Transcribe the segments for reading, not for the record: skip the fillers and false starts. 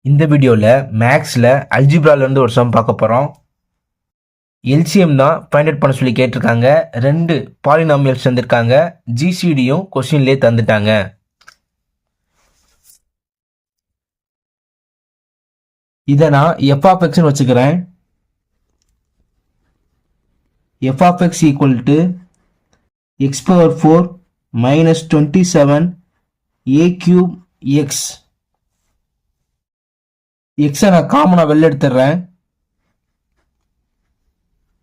இந்த வீடியோவில் மேக்ஸில் அல்ஜிப்ராலேருந்து ஒரு சம் பார்க்க போகிறோம். எல்சிஎம் தான் ஃபைண்ட் அவுட் பண்ண சொல்லி கேட்டிருக்காங்க. 2 பாலினாமியல்ஸ் தந்திருக்காங்க. ஜிசிடியும் கொஸ்டின்லேயே தந்துட்டாங்க. இதை நான் எஃப்ஆஃப்எக்ஸ்னு வச்சுக்கிறேன். F of x equal to X power 4 minus 27 a cube X. எக்ஸை நான் காமனாக வெளில எடுத்துடுறேன்.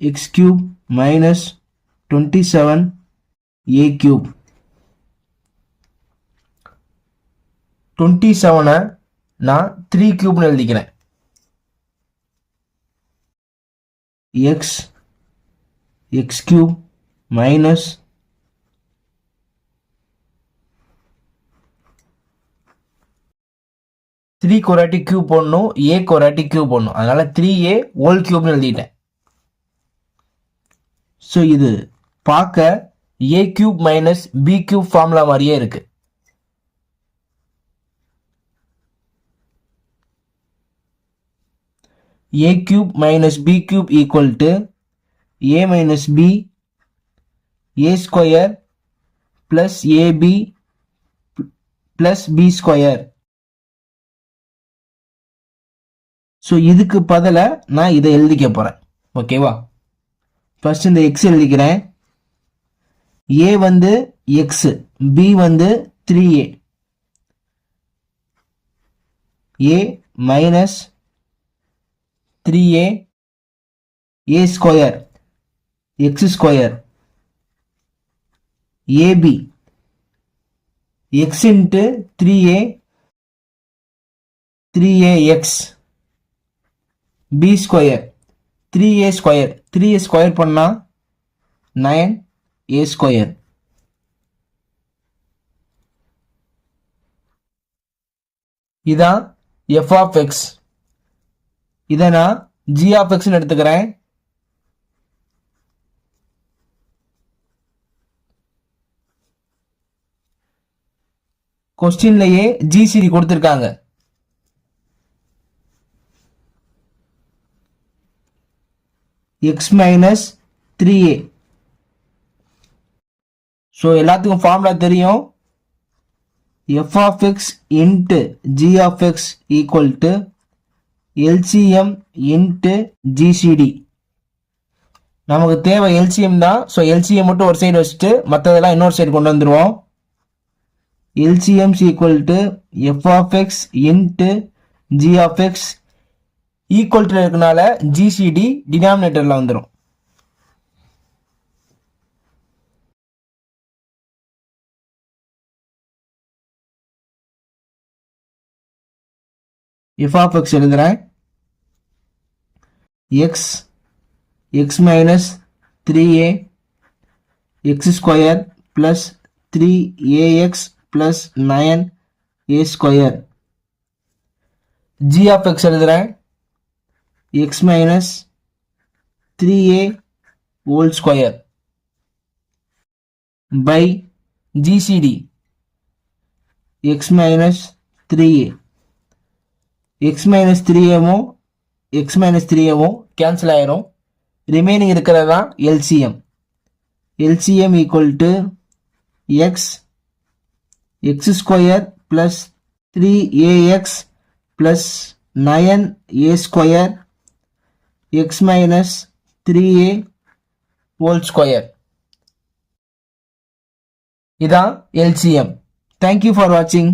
X cube minus 27 a cube. 27 நான் 3 கியூப்னு எழுதிக்கிறேன். X X cube minus 3 quadratic cube போடணும், ஏ குவாட்ராட்டிக் கியூப் போடணும். அதனால 3a ஹோல் கியூப்னு எழுதிட்டேன். ஸோ இது பார்க்க A cube minus B cube formula மாதிரியே இருக்கு. A cube minus B cube equal to A minus B A square plus AB plus B square. So இதுக்கு பதிலாக நான் இதை எழுதிக்க போகிறேன். ஓகேவா? ஃபர்ஸ்ட் இந்த எக்ஸ் எழுதிக்கிறேன். ஏ வந்து எக்ஸ், பி வந்து 3a. A minus 3a A square X square AB X into 3a 3ax B square 3a square 3a square பண்ணா 9a ஸ்கொயர். இதான் f of x. இதை நான் g of x எடுத்துக்கிறேன். கொஸ்டின்லயே GCD கொடுத்திருக்காங்க. x minus 3a. So எல்லாத்துக்கும் formula தெரியும். f of x into g of x equal to LCM into GCD. நமக்கு தேவை LCM தான். ஸோ LCM மட்டும் ஒரு சைடு வச்சுட்டு மற்றதெல்லாம் இன்னொரு சைடு கொண்டு வந்துடுவோம். LCM equal to f of x into g of x equal to இருக்கனால ஜிசிடி டினாமினேட்டர்ல வந்துடும். எஃப் ஆஃப் எக்ஸ் எழுதுறேன். X x minus 3a x square plus 3ax plus 9a square. G of x எழுதுறேன். x minus 3a whole square by GCD x minus 3a. x minus 3a cancel ஆயிரும். Remaining இருக்கிறது தான் LCM. LCM equal to x x square plus 3ax plus 9a square x minus 3a whole square. இதான் LCM. Thank you for watching.